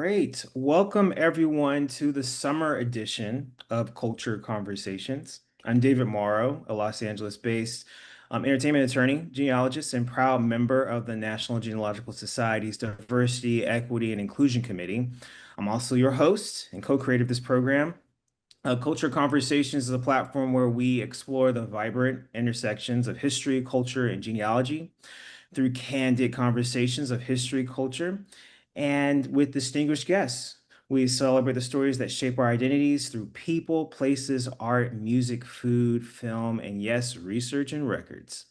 Great. Welcome everyone to the summer edition of Culture Conversations. I'm David Morrow, a Los Angeles-based entertainment attorney, genealogist, and proud member of the National Genealogical Society's Diversity, Equity, and Inclusion Committee. I'm also your host and co-creator of this program. Culture Conversations is a platform where we explore the vibrant intersections of history, culture, and genealogy through candid conversations of history, culture, and with distinguished guests. We celebrate the stories that shape our identities through people, places, art, music, food, film, and yes, research and records.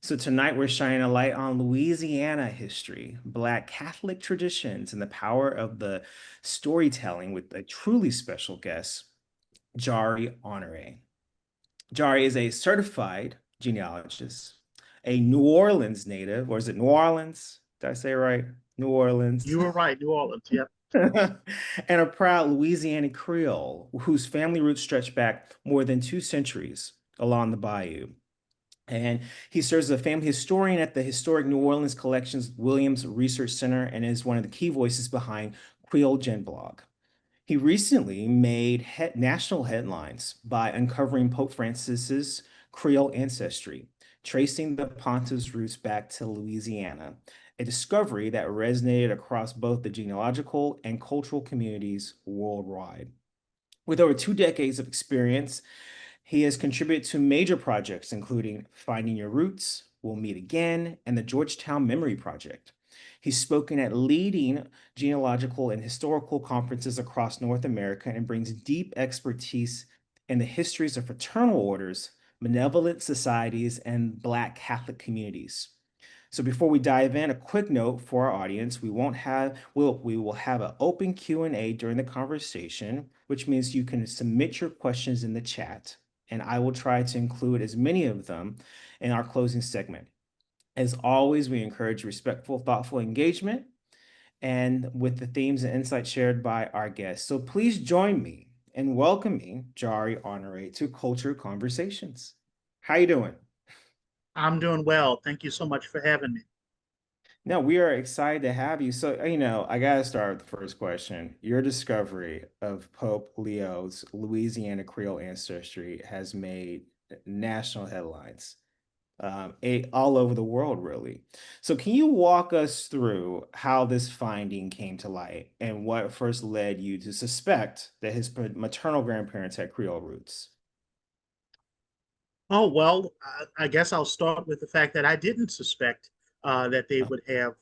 So tonight we're shining a light on Louisiana history, Black Catholic traditions, and the power of the storytelling with a truly special guest, Jari Honore. Jari is a certified genealogist, a New Orleans native, or is it New Orleans? Did I say it right? New Orleans. You were right, New Orleans. Yep. And a proud Louisiana Creole whose family roots stretch back more than 2 centuries along the bayou. And he serves as a family historian at the Historic New Orleans Collections Williams Research Center and is one of the key voices behind Creole Gen Blog. He recently made national headlines by uncovering Pope Francis's Creole ancestry, tracing the pontiff's roots back to Louisiana, a discovery that resonated across both the genealogical and cultural communities worldwide. With over 2 decades of experience, he has contributed to major projects including Finding Your Roots, We'll Meet Again, and the Georgetown Memory Project. He's spoken at leading genealogical and historical conferences across North America and brings deep expertise in the histories of fraternal orders, benevolent societies, and Black Catholic communities. So before we dive in, a quick note for our audience: we will have an open Q&A during the conversation, which means you can submit your questions in the chat, and I will try to include as many of them in our closing segment. As always, we encourage respectful, thoughtful engagement and with the themes and insights shared by our guests. So please join me in welcoming Jari Honore to Culture Conversations. How you doing? I'm doing well. Thank you so much for having me. No, we are excited to have you. So, I got to start with the first question. Your discovery of Pope Leo's Louisiana Creole ancestry has made national headlines, all over the world, really. So, can you walk us through how this finding came to light and what first led you to suspect that his maternal grandparents had Creole roots? Oh, well, I guess I'll start with the fact that I didn't suspect that they Oh, would have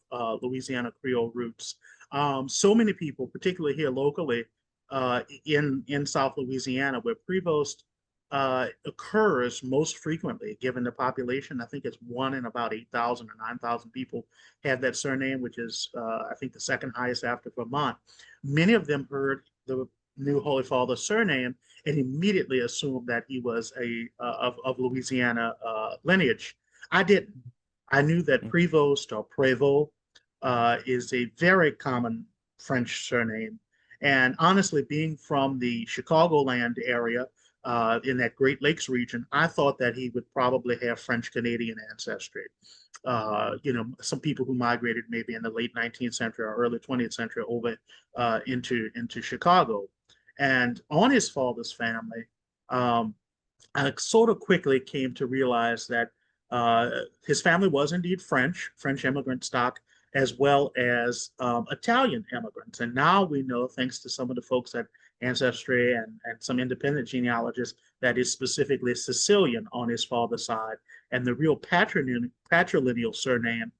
Louisiana Creole roots. So many people, particularly here locally in South Louisiana, where Prevost occurs most frequently, given the population. I think it's one in about 8,000 or 9,000 people have that surname, which is, I think, the second highest after Vermont. Many of them heard the new Holy Father's surname and immediately assumed that he was of Louisiana lineage. I didn't. I knew that mm, Prevost or Prévost is a very common French surname. And honestly, being from the Chicagoland area in that Great Lakes region, I thought that he would probably have French Canadian ancestry. Some people who migrated maybe in the late 19th century or early 20th century over into Chicago. And on his father's family, um, I sort of quickly came to realize that his family was indeed French immigrant stock, as well as Italian immigrants. And now we know, thanks to some of the folks at Ancestry and some independent genealogists, that is specifically Sicilian on his father's side. And the real patrilineal surname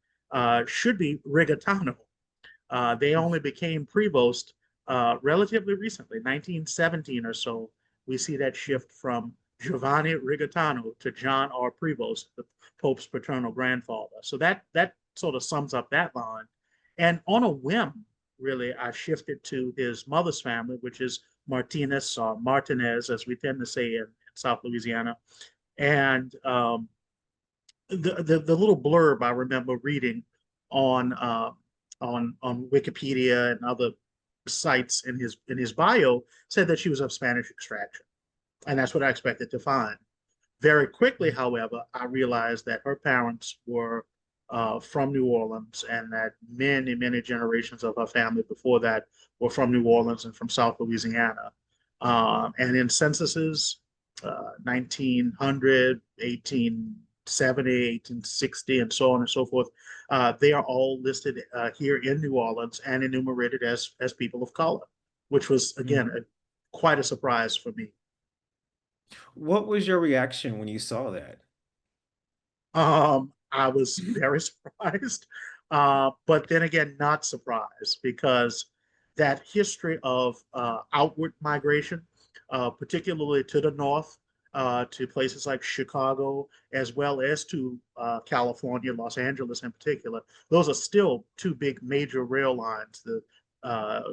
should be Rigatano. They mm, only became Prevost relatively recently, 1917 or so. We see that shift from Giovanni Rigatano to John R. Prevost, the Pope's paternal grandfather. So that sort of sums up that line. And on a whim, really, I shifted to his mother's family, which is Martinez or Martinez, as we tend to say in South Louisiana. And the little blurb I remember reading on on Wikipedia and other sites in his bio said that she was of Spanish extraction, and that's what I expected to find. Very quickly, mm, however, I realized that her parents were from New Orleans, and that many, many generations of her family before that were from New Orleans and from South Louisiana. And in censuses, 1900, 1870, 1860, and so on and so forth, they are all listed here in New Orleans and enumerated as people of color, which was, again, quite a surprise for me. What was your reaction when you saw that? I was very surprised, but then again, not surprised because that history of outward migration, particularly to the north, to places like Chicago, as well as to California, Los Angeles in particular, those are still two big major rail lines. The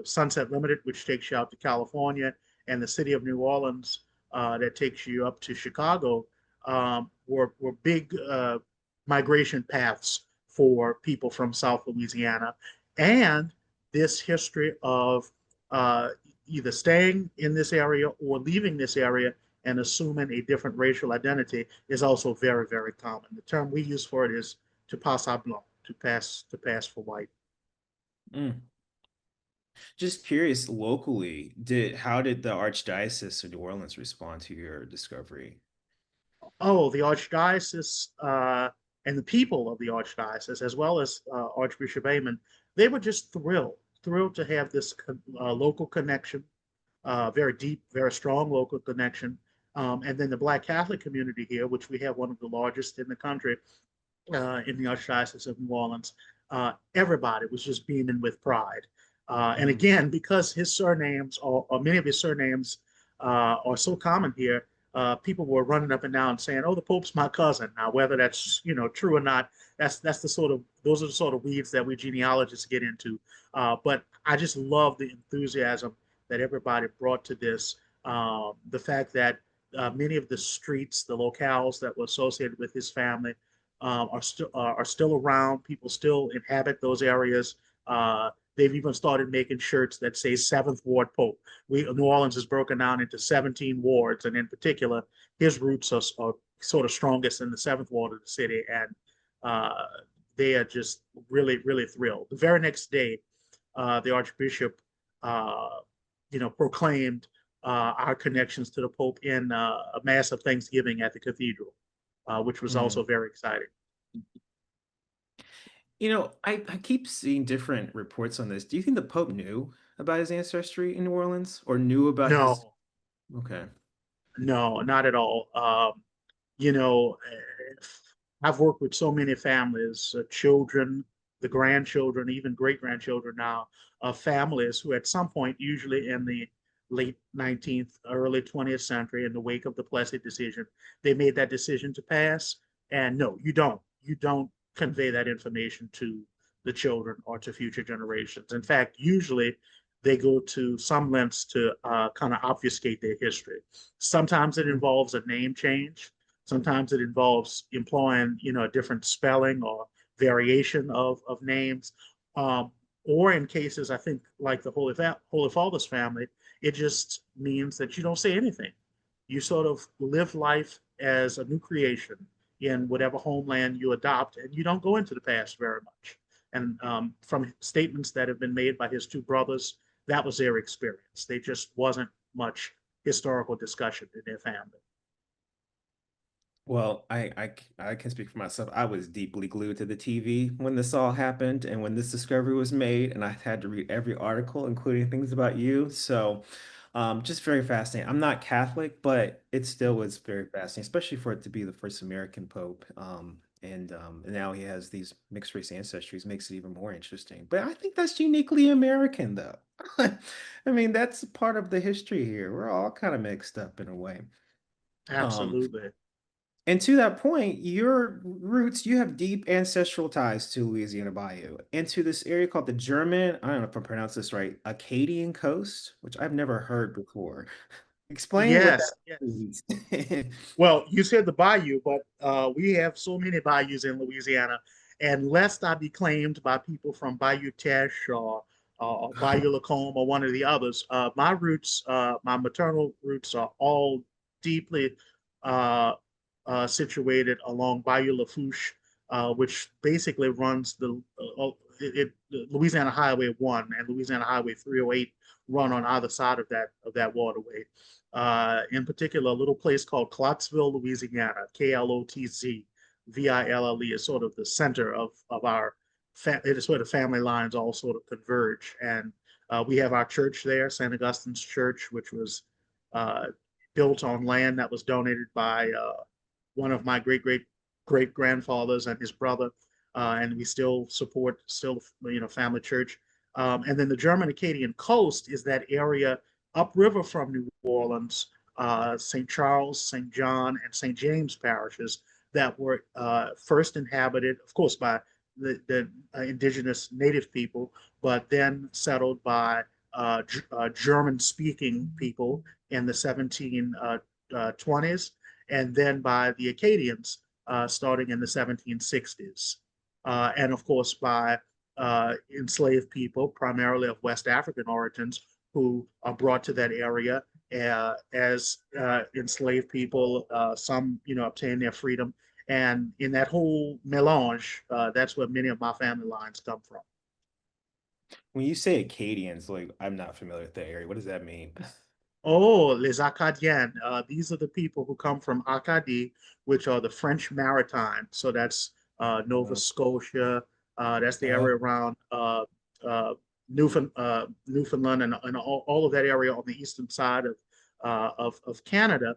Sunset Limited, which takes you out to California, and the City of New Orleans, that takes you up to Chicago, were big migration paths for people from South Louisiana. And this history of uh, either staying in this area or leaving this area and assuming a different racial identity is also very, very common. The term we use for it is to passer blanc, to pass for white. Mm. Just curious, locally, did how did the Archdiocese of New Orleans respond to your discovery? Oh, the archdiocese and the people of the archdiocese, as well as Archbishop Amon, they were just thrilled to have this local connection, very deep, very strong local connection. And then the Black Catholic community here, which we have one of the largest in the country, in the Archdiocese of New Orleans, everybody was just beaming with pride. And Mm. again, because his surnames, or many of his surnames, are so common here, people were running up and down saying, "Oh, the Pope's my cousin." Now, whether that's true or not, that's the sort of those are the sort of weeds that we genealogists get into. But I just love the enthusiasm that everybody brought to this. The fact that many of the streets, the locales that were associated with his family, are still around. People still inhabit those areas. They've even started making shirts that say Seventh Ward Pope. New Orleans is broken down into 17 wards, and in particular, his roots are sort of strongest in the Seventh Ward of the city, and uh, they are just really, really thrilled. The very next day, the Archbishop, uh, proclaimed our connections to the Pope in a mass of Thanksgiving at the cathedral, which was Mm. also very exciting. I keep seeing different reports on this. Do you think the Pope knew about his ancestry in New Orleans or knew about his? No, Okay. no, not at all. You know, I've worked with so many families, children, the grandchildren, even great grandchildren now, of families who at some point, usually in the late 19th, early 20th century, in the wake of the Plessy decision, they made that decision to pass. And no, you don't. You don't convey that information to the children or to future generations. In fact, usually they go to some lengths to kind of obfuscate their history. Sometimes it Mm. involves a name change. Sometimes it involves employing, a different spelling or variation of names. Um, or in cases, I think, like the Holy Father's family, it just means that you don't say anything. You sort of live life as a new creation in whatever homeland you adopt, and you don't go into the past very much. And from statements that have been made by his two brothers, that was their experience. There just wasn't much historical discussion in their family. Well, I can speak for myself. I was deeply glued to the TV when this all happened and when this discovery was made, and I had to read every article, including things about you. So, just very fascinating. I'm not Catholic, but it still was very fascinating, especially for it to be the first American Pope. And now he has these mixed race ancestries, makes it even more interesting. But I think that's uniquely American, though. I mean, that's part of the history here. We're all kind of mixed up in a way. Um, Absolutely. and to that point, your roots, you have deep ancestral ties to Louisiana Bayou and to this area called the German, I don't know if I pronounce this right, Acadian Coast, which I've never heard before. Explain what that Yes, yes. means. Well, you said the bayou, but we have so many bayous in Louisiana. And lest I be claimed by people from Bayou Teche or Bayou Lacombe or one of the others, my roots, my maternal roots, are all deeply uh, situated along Bayou Lafourche, which basically runs Louisiana Highway 1 and Louisiana Highway 308 run on either side of that waterway. In particular, a little place called Clotsville, Louisiana, Klotzville is sort of the center of our, it is where the family lines all sort of converge. And we have our church there, St. Augustine's Church, which was uh, built on land that was donated by one of my great grandfathers and his brother, and we still support family church. And then the German Acadian coast is that area upriver from New Orleans, St. Charles, St. John, and St. James parishes that were first inhabited, of course, by the indigenous native people, but then settled by German-speaking people in the 1720s, and then by the Acadians starting in the 1760s. And of course, by enslaved people, primarily of West African origins, who are brought to that area as enslaved people. Some, obtain their freedom. And in that whole melange, that's where many of my family lines come from. When you say Acadians, like I'm not familiar with the area. What does that mean? Oh, les Acadiens. These are the people who come from Acadie, which are the French Maritime. So that's Nova Uh, Scotia. That's the uh, area around Newfoundland and all of that area on the eastern side of Canada,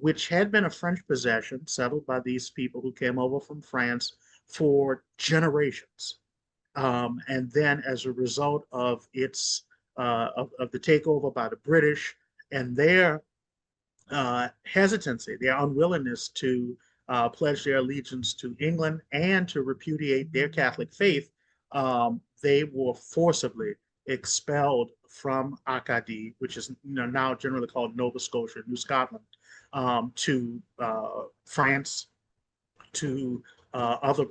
which had been a French possession settled by these people who came over from France for generations. And then as a result of of the takeover by the British and their hesitancy, their unwillingness to pledge their allegiance to England and to repudiate their Catholic faith, they were forcibly expelled from Acadie, which is now generally called Nova Scotia, New Scotland, to France, to other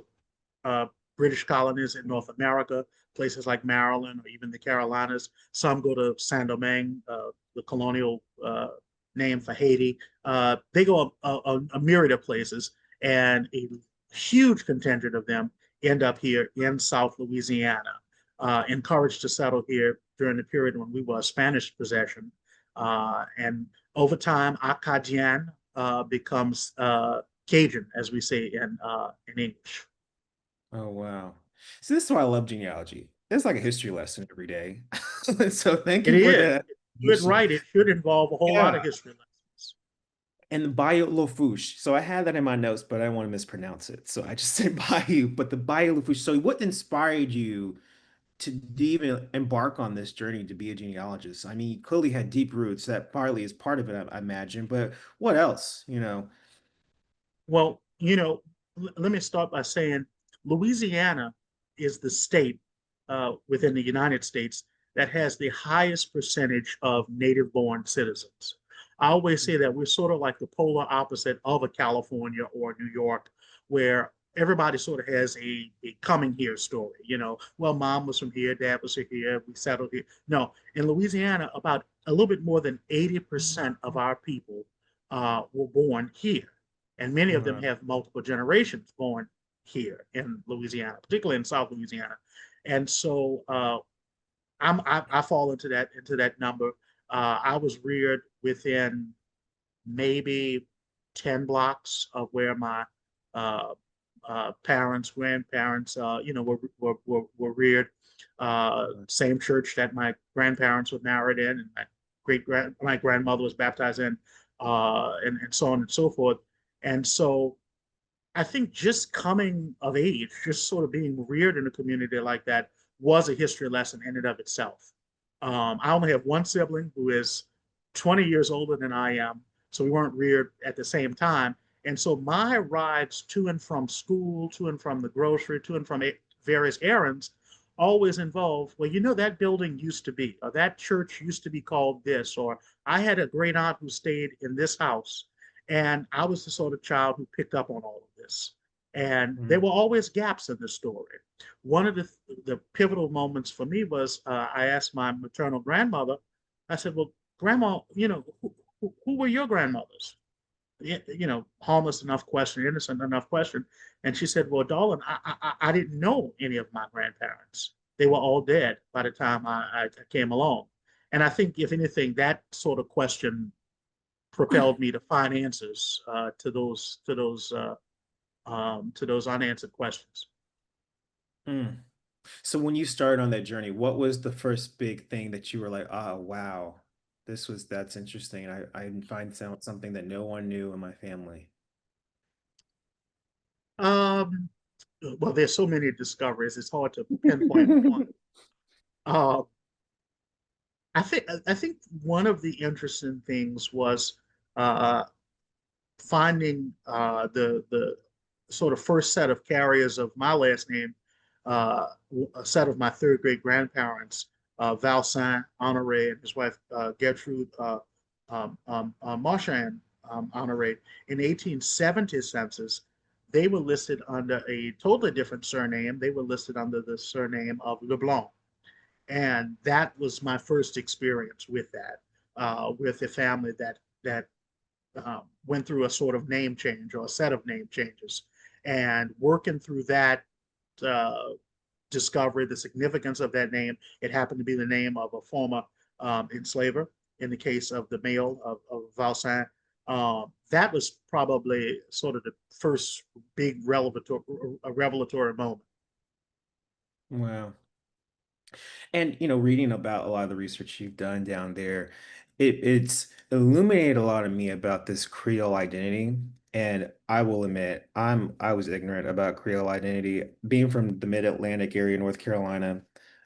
British colonies in North America, places like Maryland or even the Carolinas. Some go to Saint Domingue, the colonial name for Haiti. They go a myriad of places, and a huge contingent of them end up here in South Louisiana, encouraged to settle here during the period when we were a Spanish possession. And over time, Acadian becomes Cajun, as we say in English. oh wow. So this is why I love genealogy. It's like a history lesson every day. So thank It you for is. that Good explanation. right. It should involve a whole lot of Yeah. history lessons. And the Bayou Lafourche. So I had that in my notes, but I don't want to mispronounce it. So I just said Bayou, but the Bayou Lafourche. So what inspired you to even embark on this journey to be a genealogist? I mean, you clearly had deep roots. That partly is part of it, I imagine. But what else? Well, let me start by saying Louisiana is the state within the United States that has the highest percentage of native born citizens. I always say that we're sort of like the polar opposite of a California or New York, where everybody sort of has a coming here story. Well, mom was from here, dad was from here, we settled here. No, in Louisiana, about a little bit more than 80% of our people were born here, and many of them Uh, have multiple generations born here in Louisiana, particularly in South Louisiana. And so I fall into that number. I was reared within maybe 10 blocks of where my uh, parents, grandparents, were reared. Same church that my grandparents were married in, and my grandmother was baptized in, and so on and so forth. And so I think just coming of age, just sort of being reared in a community like that was a history lesson in and of itself. I only have one sibling who is 20 years older than I am, so we weren't reared at the same time. And so my rides to and from school, to and from the grocery, to and from various errands always involve, well, that building used to be, or that church used to be called this, or I had a great aunt who stayed in this house. And I was the sort of child who picked up on all of this. And there mm, were always gaps in the story. One of the pivotal moments for me was I asked my maternal grandmother, I said, well, Grandma, who were your grandmothers? harmless enough question, innocent enough question. And she said, "Well, darling, I didn't know any of my grandparents. They were all dead by the time I came along." And I think, if anything, that sort of question propelled me to find answers to those unanswered questions. Mm. So when you started on that journey, what was the first big thing that you were like, oh wow, that's interesting. I find something that no one knew in my family. Um, well, there's so many discoveries; it's hard to pinpoint one. Uh, I think one of the interesting things was uh, finding the sort of first set of carriers of my last name, uh, a set of my third great grandparents, Valsin Honoré and his wife Gertrude Marchand Honoré. In 1870 census, they were listed under a totally different surname. They were listed under the surname of Leblanc. And that was my first experience with that, with a family that went through a sort of name change or a set of name changes, and working through that uh, discovery, the significance of that name. It happened to be the name of a former enslaver. In the case of the male of Valsin, that was probably sort of the first big revelatory moment. Wow. And reading about a lot of the research you've done down there, it's illuminated a lot of me about this Creole identity. And I will admit, I was ignorant about Creole identity. Being from the Mid-Atlantic area, North Carolina,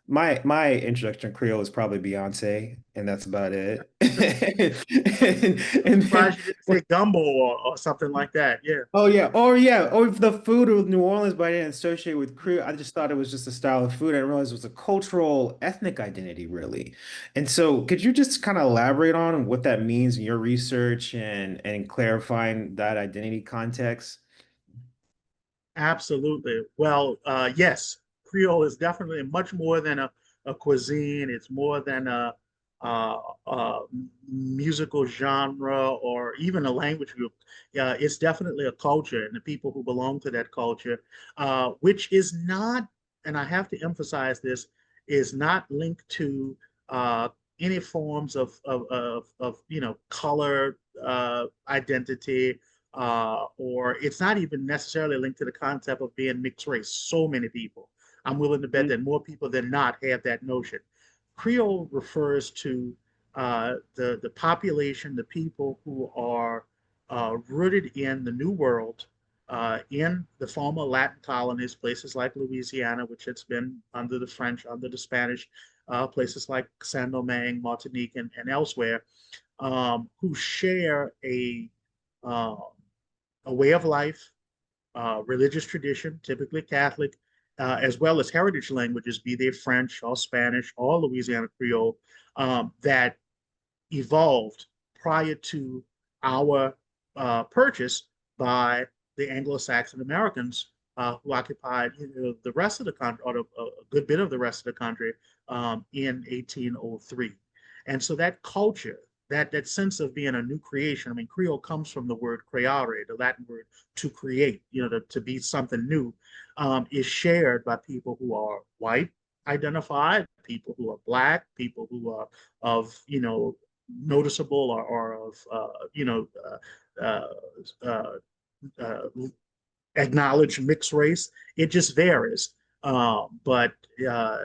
my introduction to Creole is probably Beyonce, and that's about it. And Surprised then you didn't say gumbo or something like that. Yeah. oh yeah, or if the food of New Orleans, but I didn't associate with Creole. I just thought it was just a style of food. I didn't realize it was a cultural, ethnic identity, really. And so, could you just kind of elaborate on what that means in your research and clarifying that identity context? Absolutely. Well, yes, Creole is definitely much more than a cuisine. It's more than a, a musical genre or even a language group. It's definitely a culture, and the people who belong to that culture, which is not, and I have to emphasize this, is not linked to uh, any forms of color identity, or it's not even necessarily linked to the concept of being mixed race. So many people, I'm willing to bet Mm. that more people than not have that notion. Creole refers to the population, the people who are rooted in the New World, in the former Latin colonies, places like Louisiana, which has been under the French, under the Spanish, places like Saint Domingue, Martinique, and elsewhere, who share uh, a way of life, religious tradition, typically Catholic, as well as heritage languages, be they French or Spanish or Louisiana Creole, that evolved prior to our purchase by the Anglo-Saxon Americans who occupied the rest of the country, or a good bit of the rest of the country, in 1803. And so that culture, that sense of being a new creation, I mean, Creole comes from the word creare, the Latin word to create, to be something new, is shared by people who are white identified, people who are black, people who are of, noticeable or of, uh, uh, uh, acknowledged mixed race. It just varies. But uh,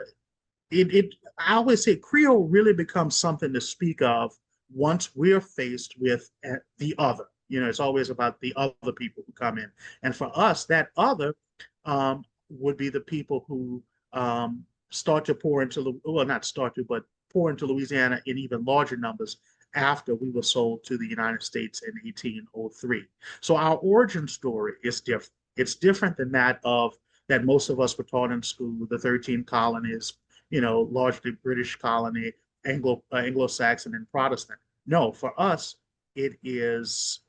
I always say Creole really becomes something to speak of once we're faced with the other. It's always about the other people who come in. And for us, that other would be the people who start to pour into, well, not start to, but pour into Louisiana in even larger numbers after we were sold to the United States in 1803. So our origin story is different. It's different than that most of us were taught in school, the 13 colonies, largely British colony, Anglo-Saxon and Protestant. No, for us, it is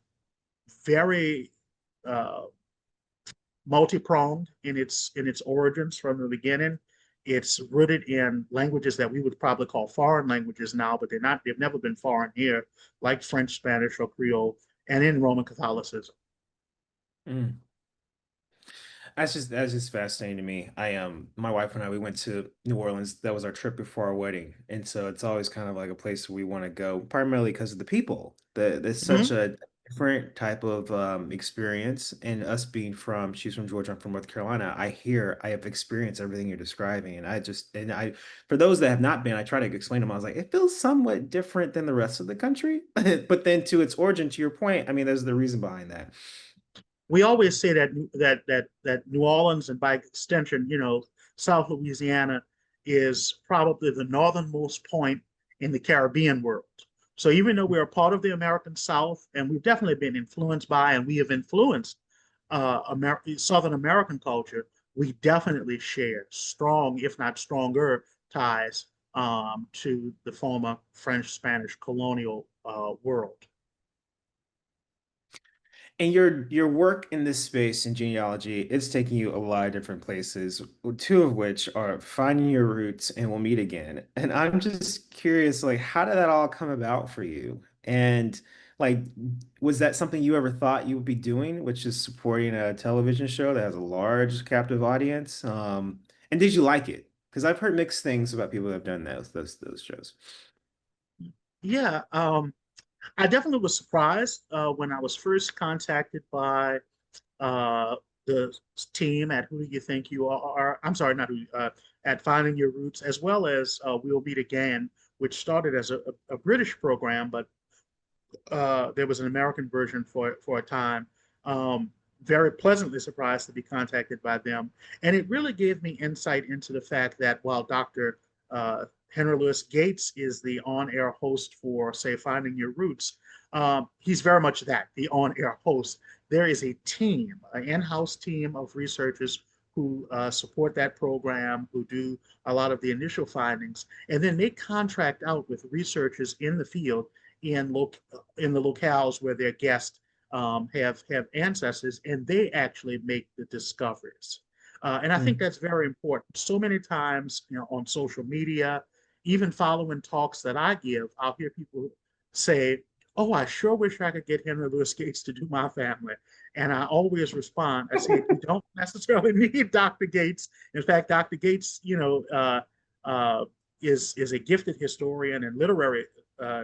very uh, multi-pronged in its origins from the beginning. It's rooted in languages that we would probably call foreign languages now, but they've never been foreign here, like French, Spanish, or Creole. and in Roman Catholicism. Mm. That's just fascinating to me. My wife and I we went to New Orleans. That was our trip before our wedding, and so it's always kind of like a place we want to go, primarily because of the people. There's such Mhm. a different type of experience, and us being from, she's from Georgia, I'm from North Carolina. I have experienced everything you're describing, and for those that have not been, I try to explain to them. I was like, it feels somewhat different than the rest of the country, but then to its origin, to your point, I mean, there's the reason behind that. We always say that New Orleans and by extension, South Louisiana is probably the northernmost point in the Caribbean world. So even though we're a part of the American South, and we've definitely been influenced by, and we have influenced Southern American culture, we definitely share strong, if not stronger, ties to the former French Spanish colonial world. And your work in this space in genealogy, it's taking you a lot of different places, two of which are finding your roots and we'll meet again. And I'm just curious, like, how did that all come about for you? And like, was that something you ever thought you would be doing, which is supporting a television show that has a large captive audience? And did you like it? Because I've heard mixed things about people that have done those shows. Yeah, I definitely was surprised when I was first contacted by uh, the team at Who Do You Think You Are? I'm sorry, not who, at Finding Your Roots, as well as We'll Meet Again, which started as a British program, but there was an American version for a time. Um, very pleasantly surprised to be contacted by them, and it really gave me insight into the fact that while Dr. Henry Louis Gates is the on-air host for, say, Finding Your Roots, he's very much that, the on-air host. There is a team, an in-house team of researchers who support that program, who do a lot of the initial findings, and then they contract out with researchers in the field in in the locales where their guests have ancestors, and they actually make the discoveries. And I think Mm. that's very important. So many times, on social media, even following talks that I give, I'll hear people say, "Oh, I sure wish I could get Henry Louis Gates to do my family." And I always respond, I say, "You don't necessarily need Dr. Gates. In fact, Dr. Gates, uh, is a gifted historian and literary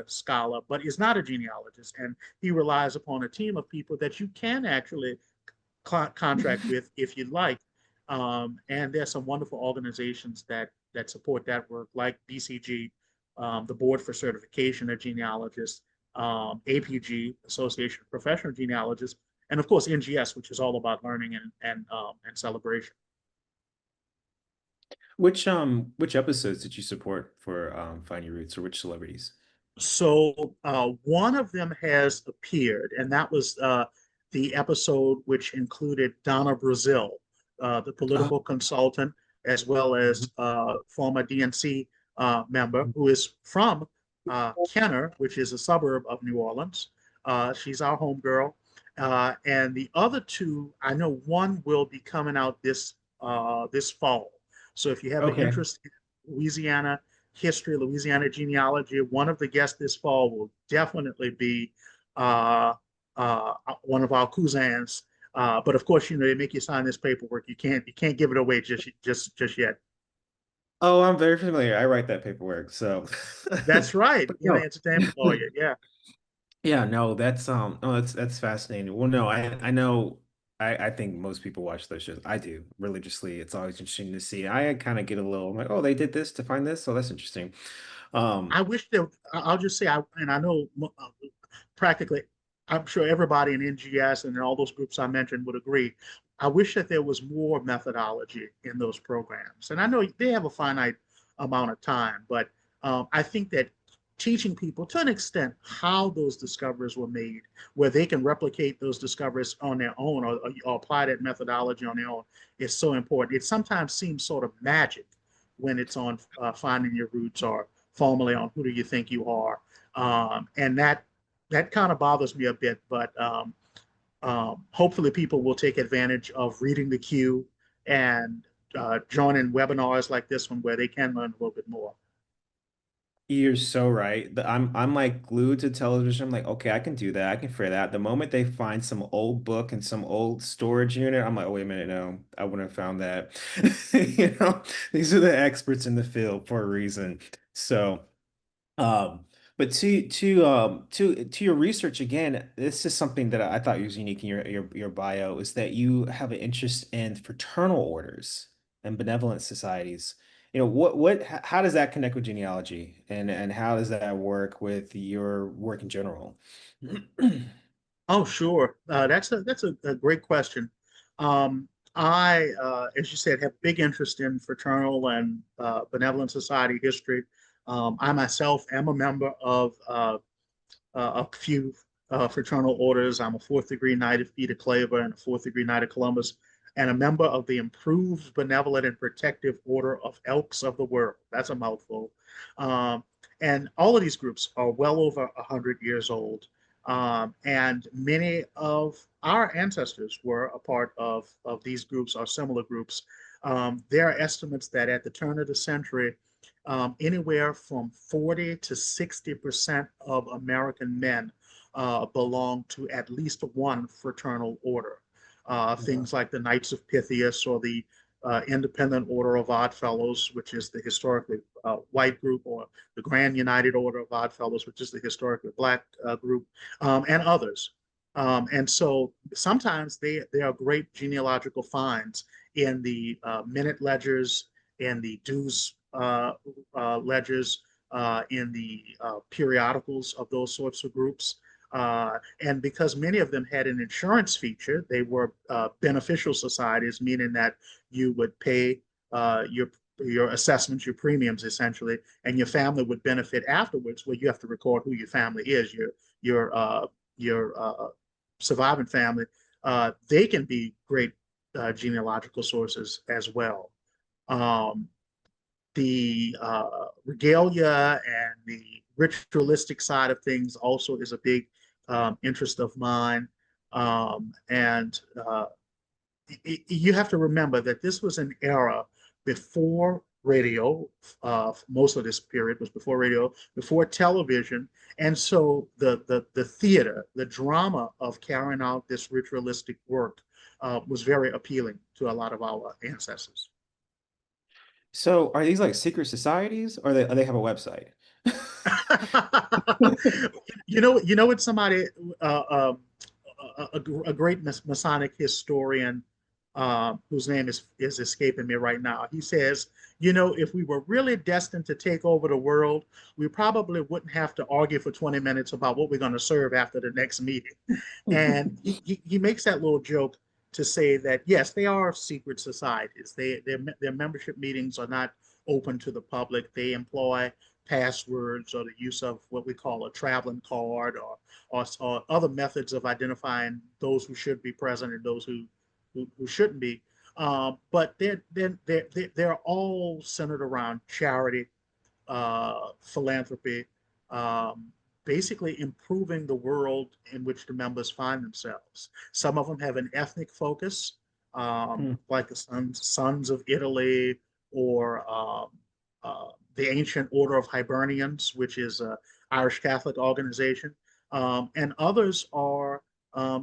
scholar, but is not a genealogist. And he relies upon a team of people that you can actually contract with if you'd like. And there's some wonderful organizations that support that work, like BCG, the Board for Certification of Genealogists, APG, Association of Professional Genealogists, and of course NGS, which is all about learning and celebration. Which episodes did you support for Find Your Roots, or which celebrities? So one of them has appeared, and that was the episode which included Donna Brazil, the Oh, political consultant, as well mhm. as former DNC member who is from Kenner, which is a suburb of New Orleans. She's our homegirl. And the other two, I know one will be coming out this fall. So if you have an Okay. interest in Louisiana history, Louisiana genealogy. One of the guests this fall will definitely be uh, one of our cousins. But of course, they make you sign this paperwork. You can't give it away just yet. Oh, I'm very familiar. I write that paperwork, so That's right. but You're no. an entertainment lawyer. Yeah. Yeah, no, that's fascinating. Well, no, I know I think most people watch those shows. I do religiously. It's always interesting to see. I kind of get a little, I'm like, oh, they did this to find this, so that's interesting. Um, I wish that I'll just say, and I know practically, I'm sure everybody in NGS and in all those groups I mentioned would agree. I wish that there was more methodology in those programs. And I know they have a finite amount of time, but I think that teaching people to an extent how those discoveries were made, where they can replicate those discoveries on their own or apply that methodology on their own, is so important. It sometimes seems sort of magic when it's on Finding Your Roots or formally on Who Do You Think You Are. And that kind of bothers me a bit, but hopefully people will take advantage of reading the queue and joining webinars like this one where they can learn a little bit more. You're so right. I'm like glued to television. I'm like, okay, I can do that. I can figure that. The moment they find some old book and some old storage unit, I'm like, oh, wait a minute, no, I wouldn't have found that. You know, these are the experts in the field for a reason. So, um, but to your research again, this is something that I thought was unique in your bio is that you have an interest in fraternal orders and benevolent societies. You know, how does that connect with genealogy and how does that work with your work in general? Oh, sure. That's a great question. As you said, have big interest in fraternal and benevolent society history. I myself am a member of a few fraternal orders. I'm a fourth degree Knight of Peter Claver and a fourth degree Knight of Columbus, and a member of the Improved Benevolent and Protective Order of Elks of the World. That's a mouthful. Um, and all of these groups are well over 100 years old. And many of our ancestors were a part of these groups or similar groups. There are estimates that at the turn of the century, anywhere from 40 to 60% of American men belong to at least one fraternal order. Wow. Things like the Knights of Pythias or the Independent Order of Odd Fellows, which is the historically white group, or the Grand United Order of Odd Fellows, which is the historically black group, and others. And so sometimes they are great genealogical finds in the minute ledgers, in the dues ledgers, in the periodicals of those sorts of groups. And because many of them had an insurance feature, they were beneficial societies, meaning that you would pay your assessments, your premiums essentially, and your family would benefit afterwards. Where you have to record who your family is, your surviving family. They can be great genealogical sources as well. Um, the regalia and the ritualistic side of things also is a big interest of mine. And you have to remember that this was an era before radio. Most of this period was before radio, before television, and so the theater, the drama of carrying out this ritualistic work was very appealing to a lot of our ancestors. So are these like secret societies or they have a website? It's somebody, uh, um, a great Masonic historian, whose name is escaping me right now. He says, if we were really destined to take over the world, we probably wouldn't have to argue for 20 minutes about what we're going to serve after the next meeting. And he makes that little joke to say that yes, they are secret societies. Their membership meetings are not open to the public. They employ passwords or the use of what we call a traveling card, or other methods of identifying those who should be present and those who shouldn't be. But they're all centered around charity, philanthropy, um, basically improving the world in which the members find themselves. Some of them have an ethnic focus, like the Sons of Italy, or the Ancient Order of Hibernians, which is an Irish Catholic organization. And others are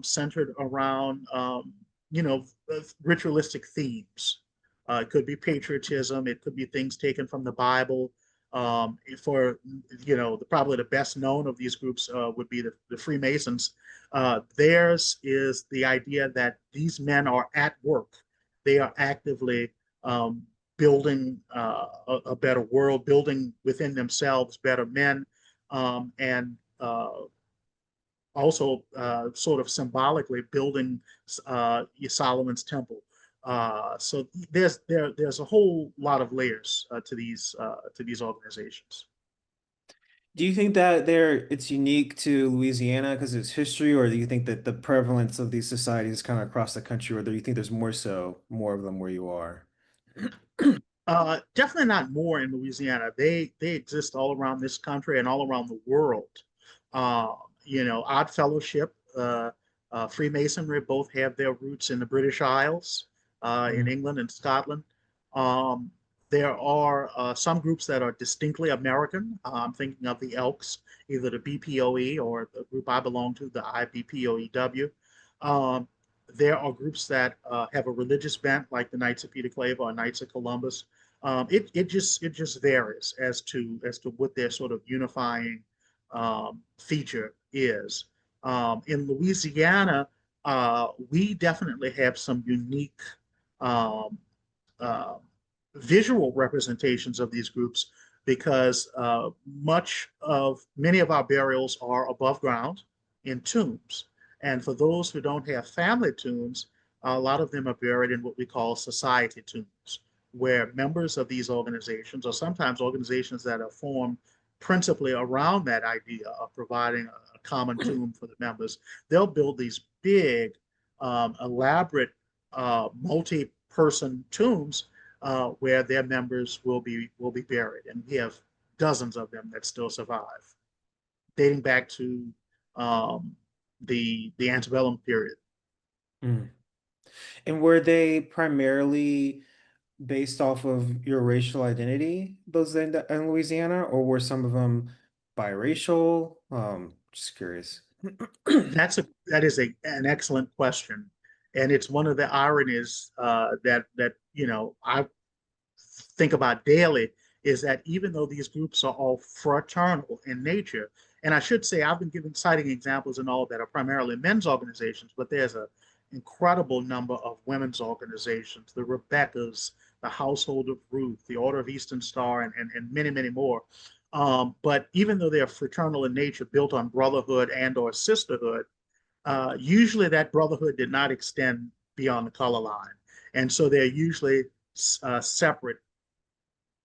centered around, ritualistic themes. It could be patriotism, it could be things taken from the Bible. For probably the best known of these groups would be the Freemasons. Theirs is the idea that these men are at work. They are actively building a better world, building within themselves better men, and also sort of symbolically building Solomon's temple. So there's a whole lot of layers to these organizations. Do you think that it's unique to Louisiana because of its history, or do you think that the prevalence of these societies is kind of across the country, or do you think there's more of them where you are? Definitely not more in Louisiana. They exist all around this country and all around the world. Uh, Odd Fellowship, Freemasonry both have their roots in the British Isles, in Mm. England and Scotland. Um, There are some groups that are distinctly American. I'm thinking of the Elks, either the BPOE or the group I belong to, the IBPOEW. Um, there are groups that have a religious bent, like the Knights of Peter Claver or Knights of Columbus. It just varies as to what their sort of unifying feature is. In Louisiana, we definitely have some unique um, uh, visual representations of these groups because many of our burials are above ground in tombs. And for those who don't have family tombs, a lot of them are buried in what we call society tombs, where members of these organizations, or sometimes organizations that are formed principally around that idea of providing a common tomb for the members, they'll build these big, elaborate, multi-person tombs where their members will be buried, and we have dozens of them that still survive, dating back to um, the antebellum period. Mm. And were they primarily based off of your racial identity, those in Louisiana, or were some of them biracial? Just curious. That is an excellent question, and it's one of the ironies that I think about daily is that even though these groups are all fraternal in nature, and I should say I've been citing examples and all that are primarily men's organizations, but there's an incredible number of women's organizations, the Rebeccas, the Household of Ruth, the Order of Eastern Star, and many, many more. But even though they're fraternal in nature, built on brotherhood and or sisterhood, usually that brotherhood did not extend beyond the color line. And so they're usually separate,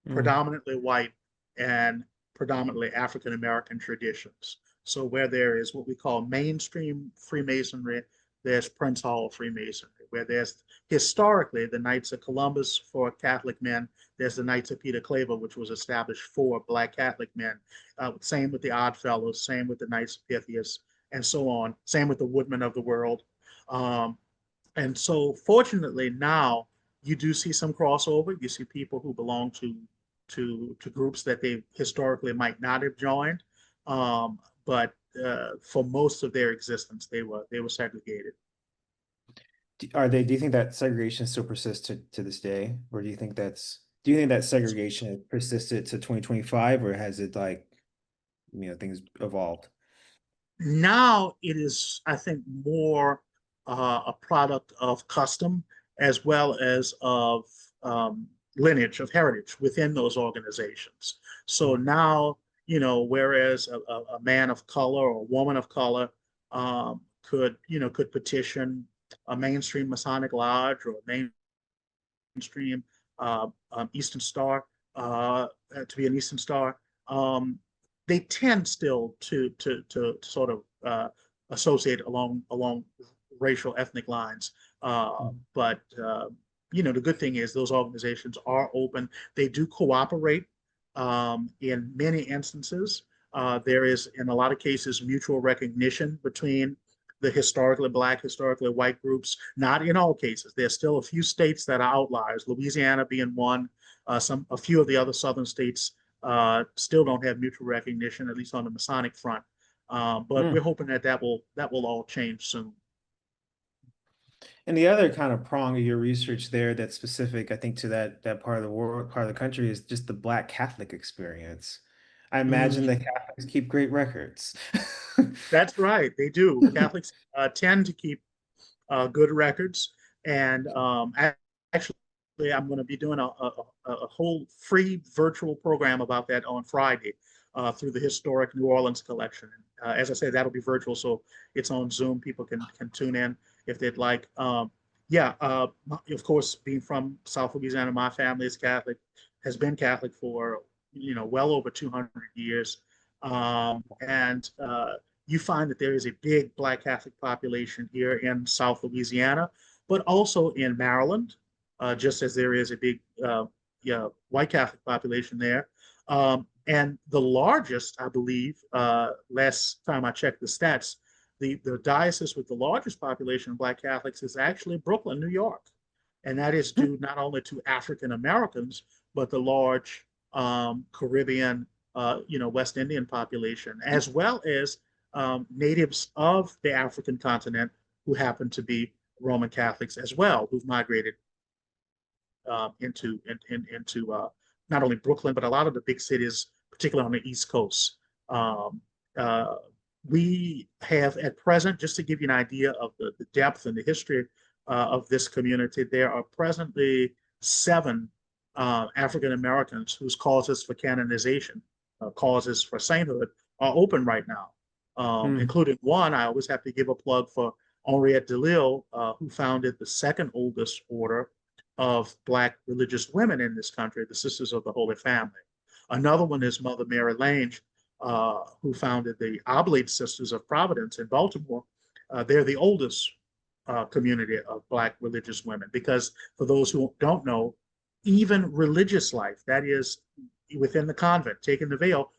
Mm. predominantly white and predominantly African American traditions. So where there is what we call mainstream Freemasonry, there's Prince Hall Freemasonry. Where there's historically the Knights of Columbus for Catholic men, there's the Knights of Peter Claver, which was established for Black Catholic men. Same with the Odd Fellows, same with the Knights of Pythias, and so on. Same with the Woodmen of the World. Um, and so, fortunately, now you do see some crossover. You see people who belong to groups that they historically might not have joined, but for most of their existence, they were segregated. Do you think that segregation still persists to this day? Or do you think that segregation persisted to 2025, or has it things evolved? Now it is, I think, more a product of custom as well as of lineage, of heritage within those organizations. So Mm. now, whereas a man of color or a woman of color could petition a mainstream Masonic lodge or a mainstream Eastern Star to be an Eastern Star. Um, they tend still to sort of associate along racial ethnic lines. But the good thing is those organizations are open. They do cooperate in many instances. There is, in a lot of cases, mutual recognition between the historically Black, historically white groups. Not in all cases. There's still a few states that are outliers, Louisiana being one. A few of the other southern states still don't have mutual recognition, at least on the Masonic front. But we're Mm. hoping that will all change soon. And the other kind of prong of your research there that's specific, I think, to that part of the world, part of the country is just the Black Catholic experience. I imagine the Mm, Catholics keep great records. that's right, they do. Catholics tend to keep good records. And actually, I'm going to be doing a whole free virtual program about that on Friday through the Historic New Orleans Collection. As I said, that'll be virtual, so it's on Zoom. People can tune in if they'd like. Yeah, of course, being from South Louisiana, my family is Catholic, has been Catholic for well over 200 years, and you find that there is a big Black Catholic population here in South Louisiana, but also in Maryland, just as there is a big yeah, white Catholic population there. And the largest, I believe, last time I checked the stats, the diocese with the largest population of Black Catholics is actually Brooklyn, New York. And that is due not only to African Americans, but the large Caribbean, West Indian population, as well as natives of the African continent who happen to be Roman Catholics as well, who've migrated into not only Brooklyn but a lot of the big cities, particularly on the East Coast. Um, uh, we have at present, just to give you an idea of the depth and the history of this community, there are presently 7 African Americans whose causes for canonization, causes for sainthood, are open right now, Mm. including one. I always have to give a plug for Henriette DeLille, who founded the second oldest order of Black religious women in this country, the Sisters of the Holy Family. Another one is Mother Mary Lange, who founded the Oblate Sisters of Providence in Baltimore. They're the oldest community of Black religious women because, for those who don't know, even religious life, that is, within the convent, taking the veil,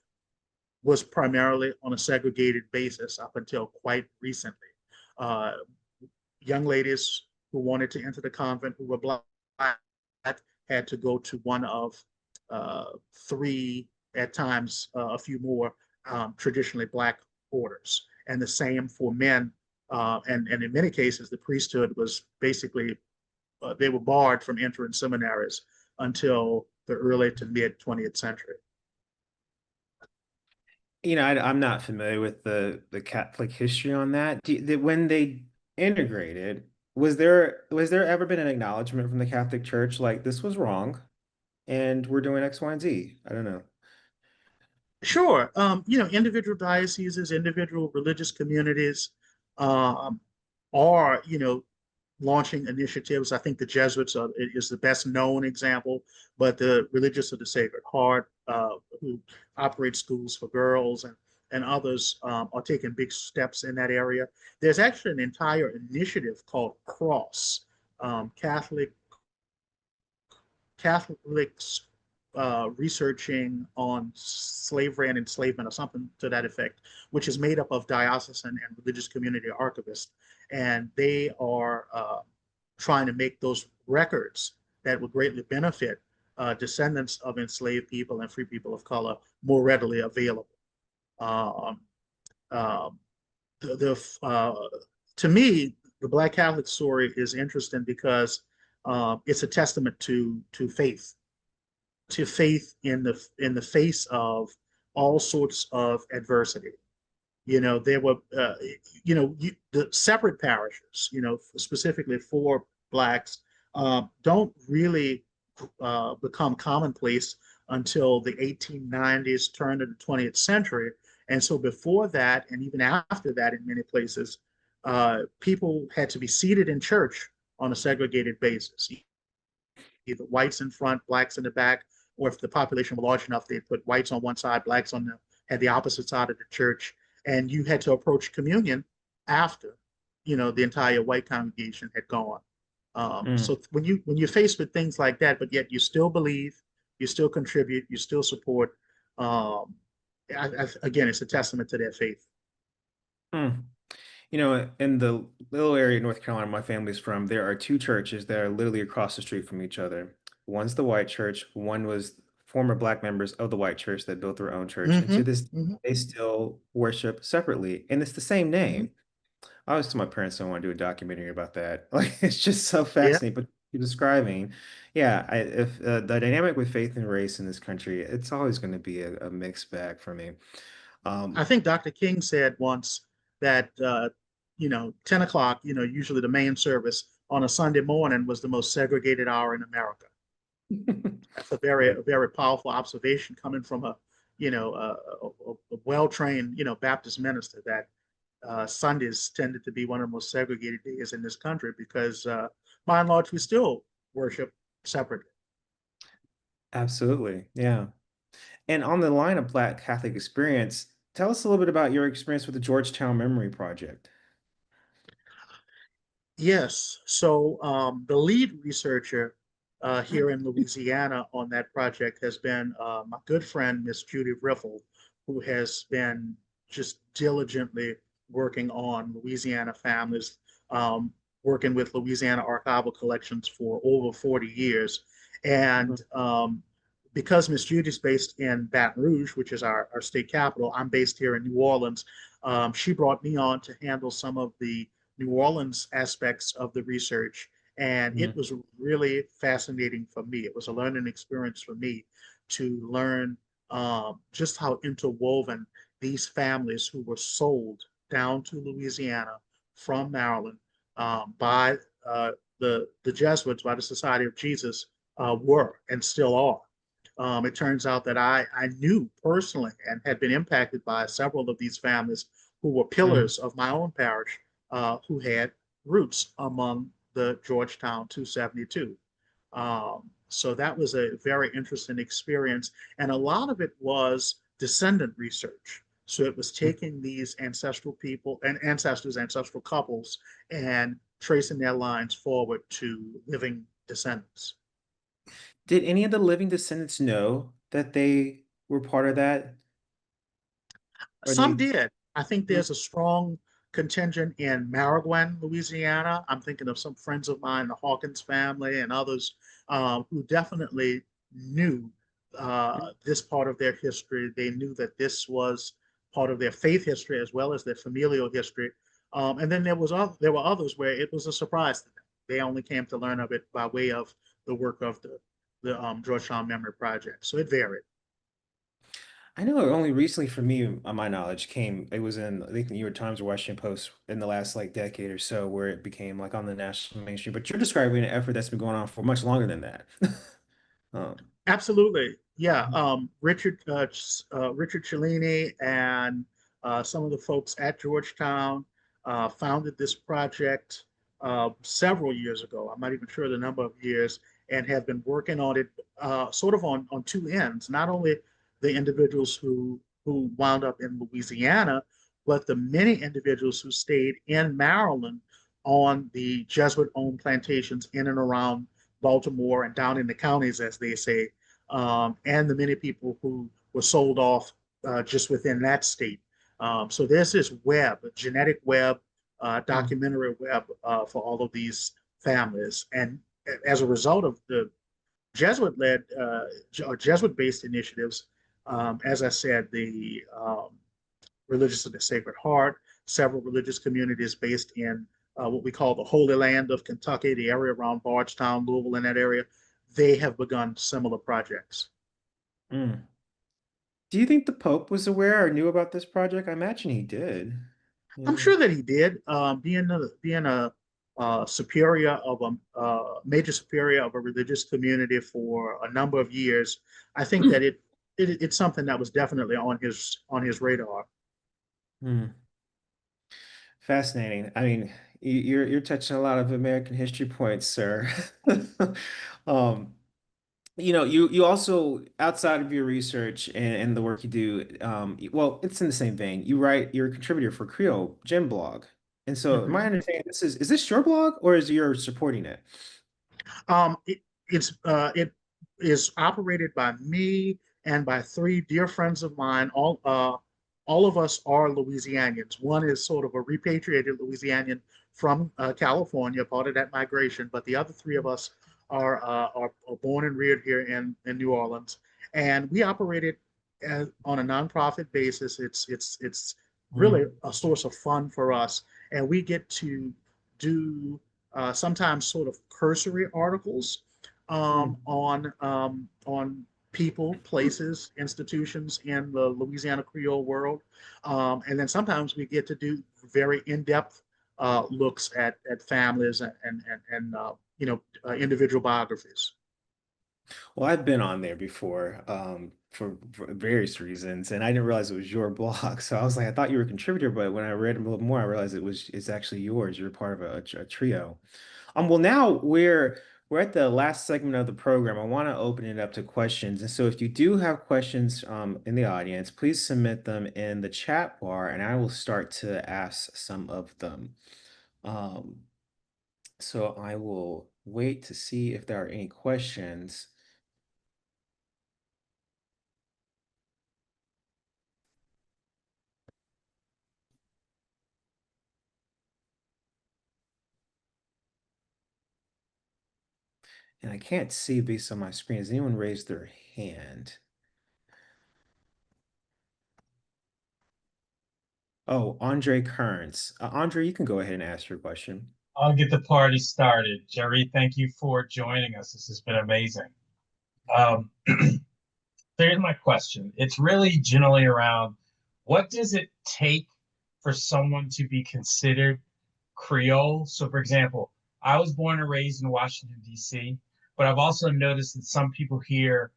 was primarily on a segregated basis up until quite recently. Uh, Young ladies who wanted to enter the convent who were Black had to go to one of 3, at times a few more, traditionally Black orders. And the same for men. And in many cases, the priesthood was basically, they were barred from entering seminaries until the early to mid 20th century. I'm not familiar with the Catholic history on that. When they integrated, was there ever been an acknowledgement from the Catholic Church like this was wrong and we're doing X, Y, and Z? I don't know. Sure. Individual dioceses, individual religious communities um, are, launching initiatives. I think the Jesuits is the best known example, but the Religious of the Sacred Heart, who operate schools for girls, and others are taking big steps in that area. There's actually an entire initiative called CROSS, Catholic Catholics researching on slavery and enslavement, or something to that effect, which is made up of diocesan and religious community archivists. And they are trying to make those records that would greatly benefit descendants of enslaved people and free people of color more readily available. Um, um, the To me, the Black Catholic story is interesting because it's a testament to faith, in the face of all sorts of adversity. There were the separate parishes, specifically for Blacks, don't really become commonplace until the 1890s, turn of the 20th century. And so before that, and even after that, in many places, people had to be seated in church on a segregated basis, either whites in front, Blacks in the back, or if the population were large enough, they'd put whites on one side, Blacks had the opposite side of the church. And you had to approach communion after, the entire white congregation had gone. Mm. So when you're faced with things like that, but yet you still believe, you still contribute, you still support. Um, Again, it's a testament to their faith. Mm. In the little area of North Carolina my family's from, there are 2 churches that are literally across the street from each other. One's the white church, one was former Black members of the white church that built their own church. And to Mm-hmm, this, mm-hmm, they still worship separately, and it's the same mm-hmm. name. I always tell my parents I want to do a documentary about that. Like, it's just so Yeah, fascinating. But you're describing, yeah, if the dynamic with faith and race in this country, it's always going to be a mixed bag for me. I Um, think Dr. King said once that 10 o'clock, usually the main service on a Sunday morning was the most segregated hour in America. That's right. a very powerful observation coming from a well-trained, Baptist minister, that Sundays tended to be one of the most segregated days in this country because, by and large, we still worship separately. Absolutely. Yeah. And on the line of Black Catholic experience, tell us a little bit about your experience with the Georgetown Memory Project. Yes. So the lead researcher here in Louisiana on that project has been my good friend, Miss Judy Riffle, who has been just diligently working on Louisiana families, um, working with Louisiana archival collections for over 40 years. And because Miss Judy's based in Baton Rouge, which is our state capital, I'm based here in New Orleans. She brought me on to handle some of the New Orleans aspects of the research. And it Mm. was really fascinating for me. It was a learning experience for me to learn just how interwoven these families who were sold down to Louisiana from Maryland by the Jesuits, by the Society of Jesus, were and still are. It turns out that I knew personally and had been impacted by several of these families who were Mm. pillars of my own parish who had roots among the Georgetown 272. So that was a very interesting experience. And a lot of it was descendant research. So it was taking these ancestral people and ancestors, ancestral couples, and tracing their lines forward to living descendants. Did any of the living descendants know that they were part of that? Or Some they? did. I think Mm. there's a strong contingent in Maraguen, Louisiana. I'm thinking of some friends of mine, the Hawkins family and others, who definitely knew this part of their history. They knew that this was part of their faith history as well as their familial history. And then there were others where it was a surprise to them. They only came to learn of it by way of the work of the Georgetown Memory Project. So it varied. I know only recently for me, on my knowledge, it was in, I think, the New York Times or Washington Post in the last like decade or so where it became like on the national mainstream. But you're describing an effort that's been going on for much longer than that. Um, Absolutely. Yeah. Richard Cellini and some of the folks at Georgetown founded this project several years ago. I'm not even sure the number of years, and have been working on it sort of on two ends. Not only the individuals who wound up in Louisiana, but the many individuals who stayed in Maryland on the Jesuit-owned plantations in and around Baltimore and down in the counties, as they say, and the many people who were sold off just within that state. So there's this web, a genetic web, mm. documentary web for all of these families. And as a result of the Jesuit-led or Jesuit-based initiatives, as I said, the Religious of the Sacred Heart, several religious communities based in what we call the Holy Land of Kentucky, the area around Bardstown, Louisville, in that area, they have begun similar projects. Mm. Do you think the Pope was aware or knew about this project? I imagine he did. I'm Yeah. sure that he did. Being a superior of a major superior of a religious community for a number of years, I think that it's something that was definitely on his radar. Mm. Fascinating. I mean, you're touching a lot of American history points, sir. Um, you also outside of your research and the work you do, well, it's in the same vein. You're a contributor for Creole Gym blog. And so my Mhm. understanding is this your blog or is you're supporting it? Um, it, it is operated by me and by three dear friends of mine. All of us are Louisianians. One is sort of a repatriated Louisianian from California, part of that migration, but the other three of us are born and reared here in New Orleans, and we operate it on a nonprofit basis. It's really Mm, a source of fun for us, and we get to do sometimes sort of cursory articles mm. on people, places, institutions in the Louisiana Creole world, and then sometimes we get to do very in-depth looks at families and individual biographies. Well, I've been on there before, for various reasons, and I didn't realize it was your blog. So I was like, I thought you were a contributor, but when I read a little more, I realized it's actually yours. You're part of a trio. Well, now we're at the last segment of the program. I want to open it up to questions, and so if you do have questions in the audience, please submit them in the chat bar, and I will start to ask some of them. Um, so I will wait to see if there are any questions. And I can't see based on my screen. Has anyone raised their hand? Oh, Andre Kearns. Andre, you can go ahead and ask your question. I'll get the party started. Jerry, thank you for joining us. This has been amazing. Um, Here's my question. It's really generally around what does it take for someone to be considered Creole? So, for example, I was born and raised in Washington, D.C., but I've also noticed that some people here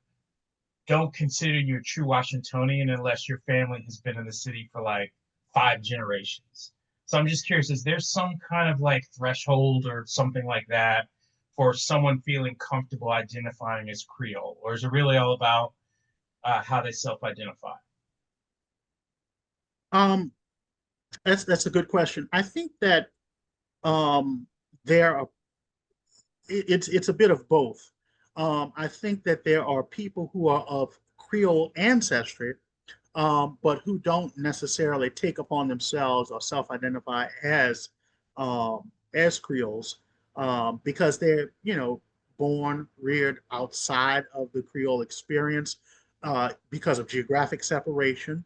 don't consider you a true Washingtonian unless your family has been in the city for like 5 generations. So I'm just curious, is there some kind of like threshold or something like that for someone feeling comfortable identifying as Creole? Or is it really all about how they self-identify? Um, that's a good question. I think that there are it's a bit of both. I think that there are people who are of Creole ancestry, but who don't necessarily take upon themselves or self-identify as Creoles, because they're born, reared outside of the Creole experience, because of geographic separation,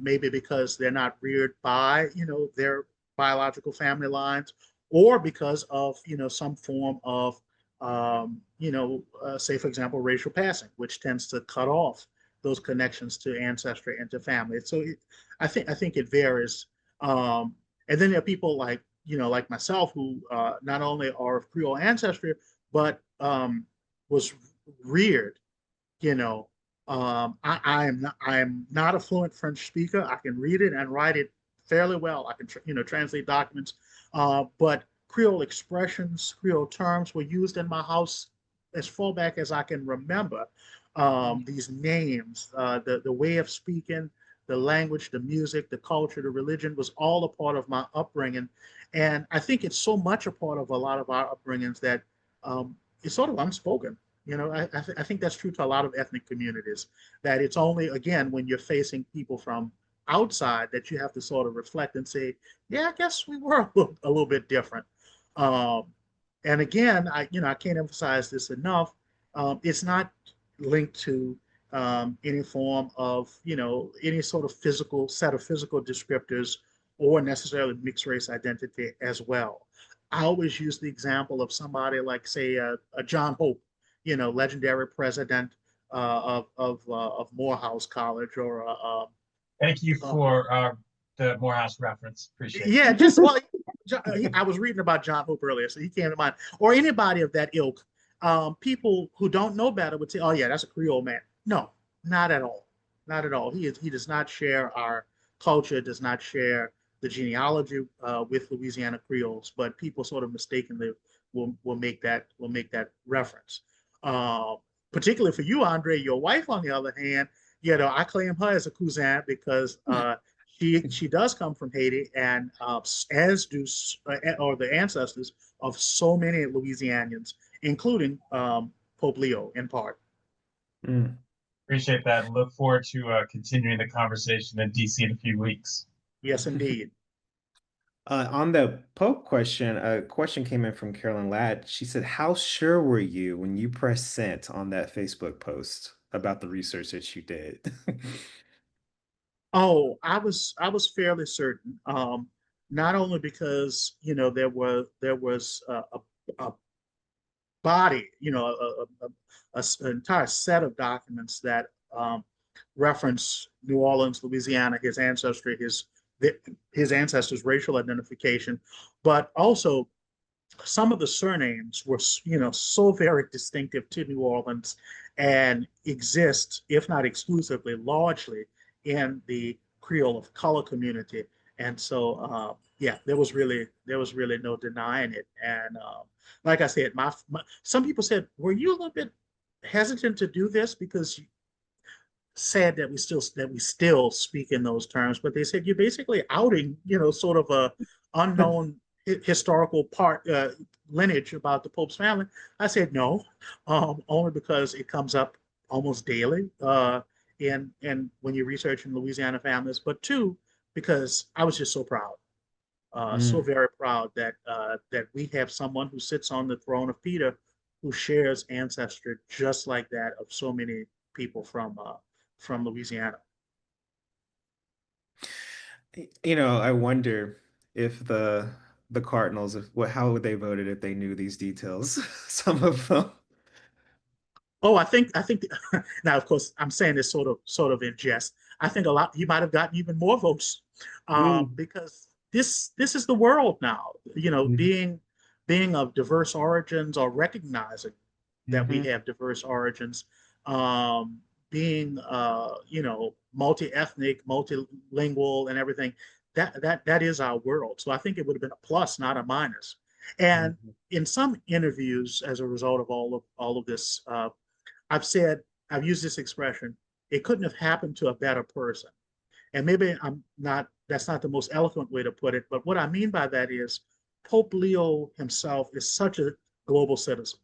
maybe because they're not reared by their biological family lines, or because of some form of say for example racial passing, which tends to cut off those connections to ancestry and to family. So I think it varies. And then there are people like like myself who not only are of Creole ancestry, but was reared. You know, I am not a fluent French speaker. I can read it and write it fairly well. I can translate documents, but Creole expressions, Creole terms were used in my house as far back as I can remember. These names, the way of speaking, the language, the music, the culture, the religion was all a part of my upbringing, and I think it's so much a part of a lot of our upbringings that it's sort of unspoken. I think that's true to a lot of ethnic communities. That it's only again when you're facing people from outside that you have to sort of reflect and say, yeah, I guess we were a little bit different. Um, and again, I can't emphasize this enough. It's not linked to any form of any sort of physical set of physical descriptors or necessarily mixed race identity as well. I always use the example of somebody like say a John Hope, legendary president of Morehouse College, or Thank you uh, for the Morehouse reference. Appreciate it. yeah, just well, I was reading about John Hope earlier, so he came to mind. Or anybody of that ilk. People who don't know better would say, "Oh yeah, that's a Creole man." No, not at all. Not at all. He does not share our culture, does not share the genealogy with Louisiana Creoles, but people sort of mistakenly will make that reference. Uh, Particularly for you, Andre, your wife, on the other hand, I claim her as a cousin because she does come from Haiti, and as do or the ancestors of so many Louisianians, including Pope Leo in part. Mm. Appreciate that. And look forward to continuing the conversation in DC in a few weeks. Yes, indeed. On the Pope question, a question came in from Carolyn Ladd. She said, "How sure were you when you pressed sent on that Facebook post about the research that you did?" Oh, I was fairly certain. Not only because there was a body, an entire set of documents that reference New Orleans, Louisiana, his ancestry, his ancestors' racial identification, but also some of the surnames were, so very distinctive to New Orleans and exist, if not exclusively, largely in the Creole of color community. And so, yeah, there was really no denying it. And like I said, some people said, "Were you a little bit hesitant to do this because you said that we still speak in those terms?" But they said you're basically outing, sort of a unknown historical part lineage about the Pope's family. I said no, only because it comes up almost daily in when you research in Louisiana families, but two, because I was just so proud, so Mm. very proud that we have someone who sits on the throne of Peter who shares ancestry just like that of so many people from Louisiana. I wonder if the Cardinals, if what how would they voted if they knew these details? Some of them. Oh, I think now, of course, I'm saying this sort of in jest. I think a lot he might have gotten even more votes, Mm. because this is the world now. Mhm. Being of diverse origins, or recognizing that we Mhm. have diverse origins, um, being multi-ethnic, multilingual, and everything. That is our world. So I think it would have been a plus, not a minus. And Mhm. in some interviews, as a result of all of this, I've said, I've used this expression, it couldn't have happened to a better person. And maybe that's not the most eloquent way to put it, but what I mean by that is Pope Leo himself is such a global citizen.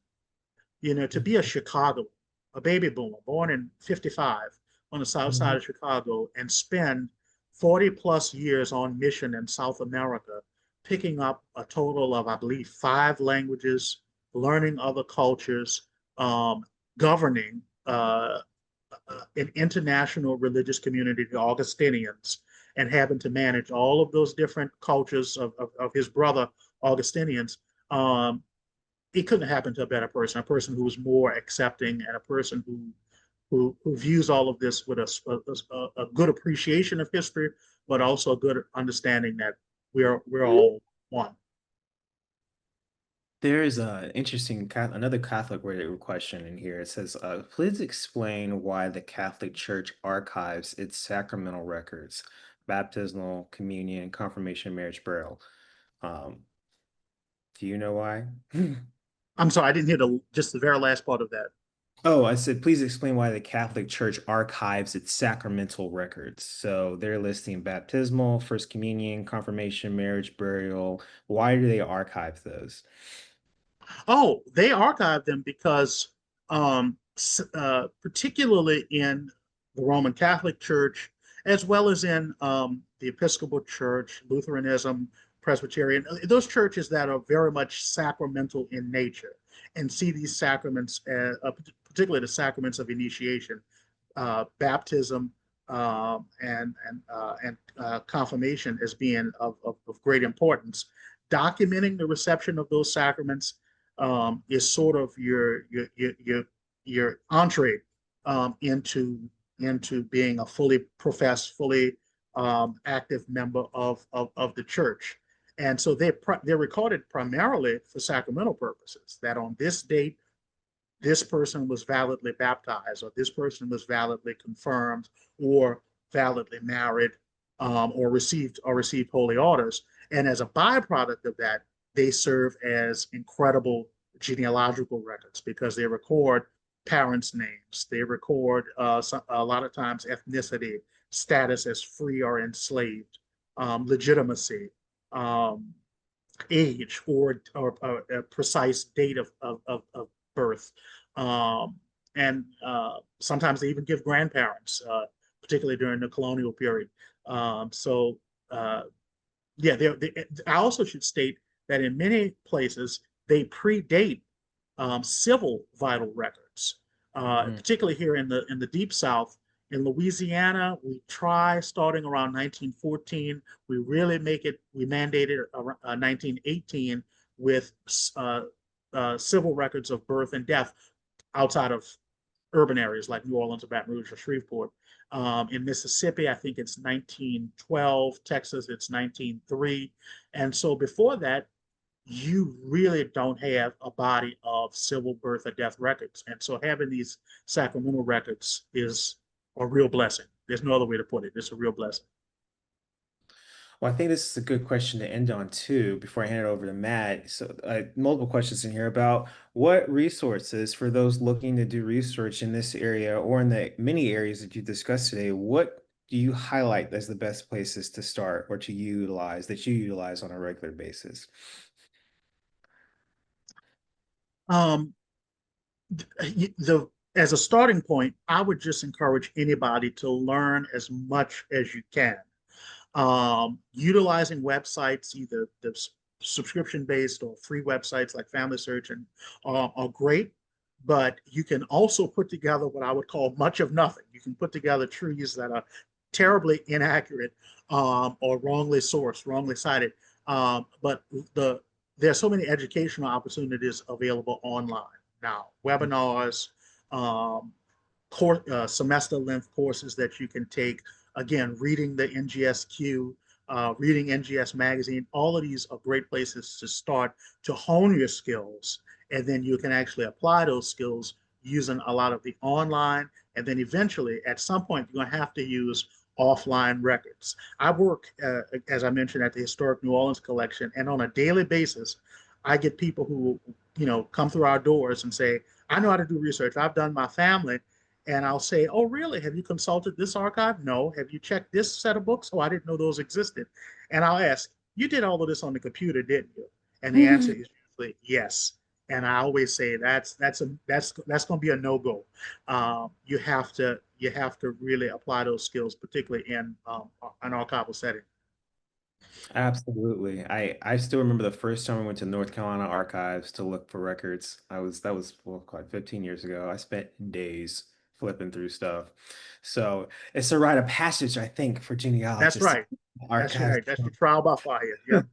To be a Mhm. Chicago, a baby boomer born in 55 on the south side Mhm. of Chicago, and spend 40 plus years on mission in South America, picking up a total of, I believe, 5 languages, learning other cultures, um, governing an international religious community, the Augustinians, and having to manage all of those different cultures of his brother Augustinians. Um, it couldn't happen to a better person, a person who was more accepting, and a person who views all of this with a good appreciation of history, but also a good understanding that we're all one. There is a interesting another Catholic related question in here. It says, "Please explain why the Catholic Church archives its sacramental records, baptismal, communion, confirmation, marriage, burial." Um, do you know why? I'm sorry, I didn't hear just the very last part of that. Oh, I said, please explain why the Catholic Church archives its sacramental records. So they're listing baptismal, first communion, confirmation, marriage, burial. Why do they archive those? Oh, they archived them because, particularly in the Roman Catholic Church, as well as in the Episcopal Church, Lutheranism, Presbyterian, those churches that are very much sacramental in nature and see these sacraments, particularly the sacraments of initiation, baptism, and confirmation, as being of great importance. Documenting the reception of those sacraments is sort of your entree into being a fully professed, fully active member of the church. And so they're recorded primarily for sacramental purposes. That on this date, this person was validly baptized, or this person was validly confirmed, or validly married, or received holy orders. And as a byproduct of that, they serve as incredible genealogical records because they record parents' names. They record a lot of times ethnicity, status as free or enslaved, legitimacy, um, age, or a precise date of birth. Um, and sometimes they even give grandparents, particularly during the colonial period. So, uh, yeah, I also should state that in many places they predate civil vital records, Mhm. particularly here in the deep South. In Louisiana, we try starting around 1914. We really make it. We mandated around 1918 with civil records of birth and death outside of urban areas like New Orleans or Baton Rouge or Shreveport. In Mississippi, I think it's 1912. Texas, it's 1903. And so before that, you really don't have a body of civil birth or death records. And so having these sacramental records is a real blessing. There's no other way to put it. It's a real blessing. Well, I think this is a good question to end on too, before I hand it over to Matt. So, multiple questions in here about what resources for those looking to do research in this area or in the many areas that you discussed today. What do you highlight as the best places to start or to utilize that you utilize on a regular basis? Um, the as a starting point, I would just encourage anybody to learn as much as you can, utilizing websites, either subscription-based or free websites like Family Search and are great, but you can also put together what I would call much of nothing. You can put together trees that are terribly inaccurate or wrongly sourced, wrongly cited. But there are so many educational opportunities available online now, webinars, semester length courses that you can take. Again, reading the NGSQ, reading NGS magazine, all of these are great places to start to hone your skills. And then you can actually apply those skills using a lot of the online. And then eventually, at some point, you're going to have to use offline records. I work, as I mentioned, at the Historic New Orleans Collection, and on a daily basis, I get people who, come through our doors and say, I know how to do research. I've done my family. And I'll say, oh, really? Have you consulted this archive? No. Have you checked this set of books? Oh, I didn't know those existed. And I'll ask, you did all of this on the computer, didn't you? And the answer is usually yes. And I always say that's going to be a no-go. You have to really apply those skills, particularly in an archival setting. Absolutely. I still remember the first time I went to North Carolina Archives to look for records. That was well, quite 15 years ago. I spent days flipping through stuff. So it's a rite of passage, I think, for That's genealogists. right. That's Archives. right. That's the trial by fire. Yeah.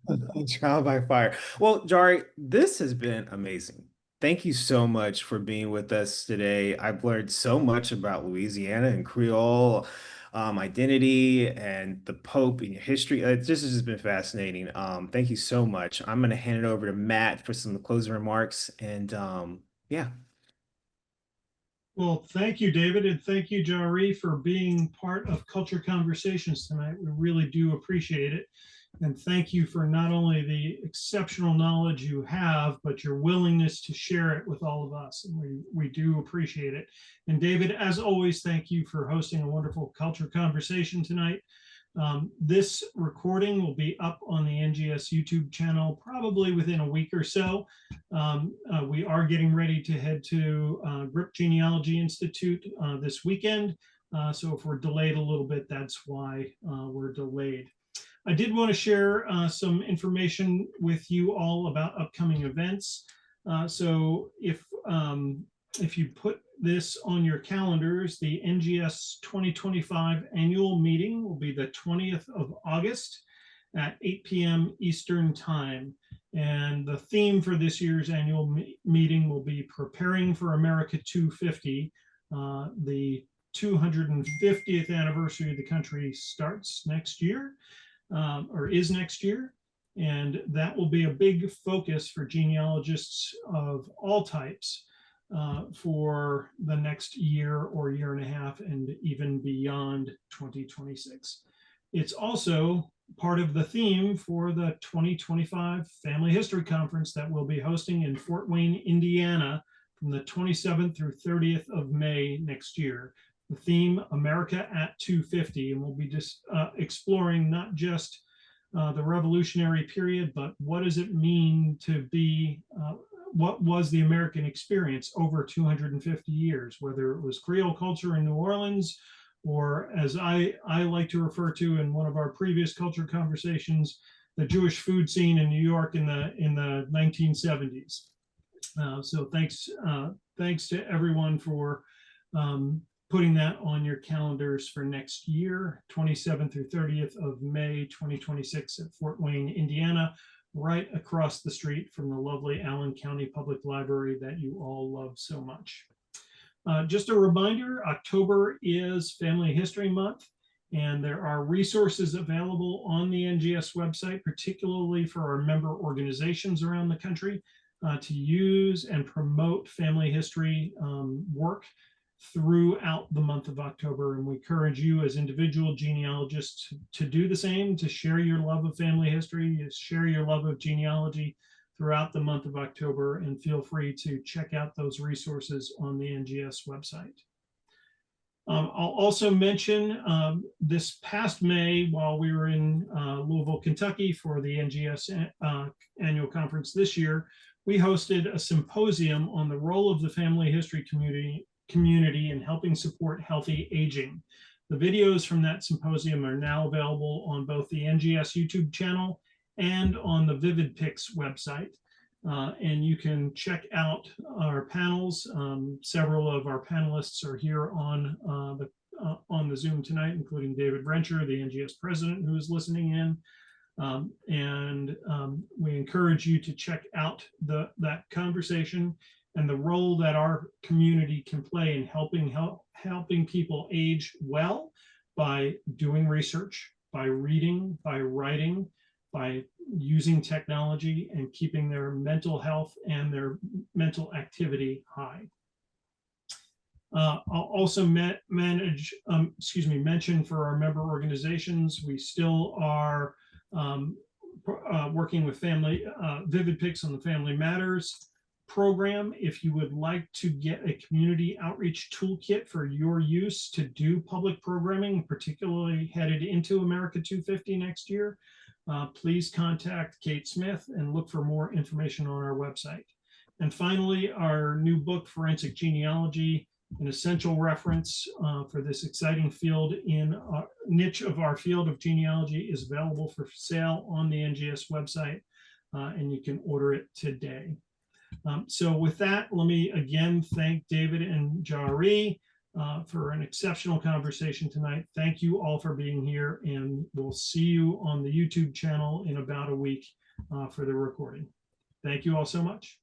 Trial by fire. Well, Jari, this has been amazing. Thank you so much for being with us today. I've learned so much about Louisiana and Creole identity and the Pope and your history. This has just been fascinating. Thank you so much. I'm going to hand it over to Matt for some closing remarks. And yeah. Well, thank you, David, and thank you, Jari, for being part of Culture Conversations tonight. We really do appreciate it. And thank you for not only the exceptional knowledge you have, but your willingness to share it with all of us. And we do appreciate it. And David, as always, thank you for hosting a wonderful Culture Conversation tonight. This recording will be up on the NGS YouTube channel probably within a week or so. We are getting ready to head to Grip Genealogy Institute this weekend. So if we're delayed a little bit, that's why we're delayed. I did want to share some information with you all about upcoming events. So if you put this on your calendars, the NGS 2025 annual meeting will be the 20th of August at 8 p.m. Eastern Time. And the theme for this year's annual meeting will be Preparing for America 250. The 250th anniversary of the country starts next year, or is next year. And that will be a big focus for genealogists of all types for the next year or year and a half and even beyond 2026. It's also part of the theme for the 2025 Family History Conference that we'll be hosting in Fort Wayne, Indiana from the 27th through 30th of May next year. The theme, America at 250, and we'll be just exploring not just the Revolutionary period, but what does it mean to be what was the American experience over 250 years, whether it was Creole culture in New Orleans, or as I like to refer to in one of our previous culture conversations, the Jewish food scene in New York in the 1970s. So thanks to everyone for putting that on your calendars for next year, 27th through 30th of May, 2026 at Fort Wayne, Indiana, right across the street from the lovely Allen County Public Library that you all love so much. Just a reminder, October is Family History Month, and there are resources available on the NGS website, particularly for our member organizations around the country, to use and promote family history work throughout the month of October. And we encourage you as individual genealogists to do the same, to share your love of family history, share your love of genealogy throughout the month of October, and feel free to check out those resources on the NGS website. I'll also mention this past May, while we were in Louisville, Kentucky for the NGS annual conference this year, we hosted a symposium on the role of the family history community in helping support healthy aging. The videos from that symposium are now available on both the NGS YouTube channel and on the VividPix website. And you can check out our panels. Several of our panelists are here on the Zoom tonight, including David Brencher, the NGS president, who is listening in. We encourage you to check out that conversation and the role that our community can play in helping people age well by doing research, by reading, by writing, by using technology, and keeping their mental health and their mental activity high. I'll also mention for our member organizations, we still are working with VividPix on the Family Matters program. If you would like to get a community outreach toolkit for your use to do public programming, particularly headed into America 250 next year, please contact Kate Smith and look for more information on our website. And finally, our new book, Forensic Genealogy, an essential reference for this exciting field in a niche of our field of genealogy, is available for sale on the NGS website, and you can order it today. So with that, let me again thank David and Jari for an exceptional conversation tonight. Thank you all for being here, and we'll see you on the YouTube channel in about a week for the recording. Thank you all so much.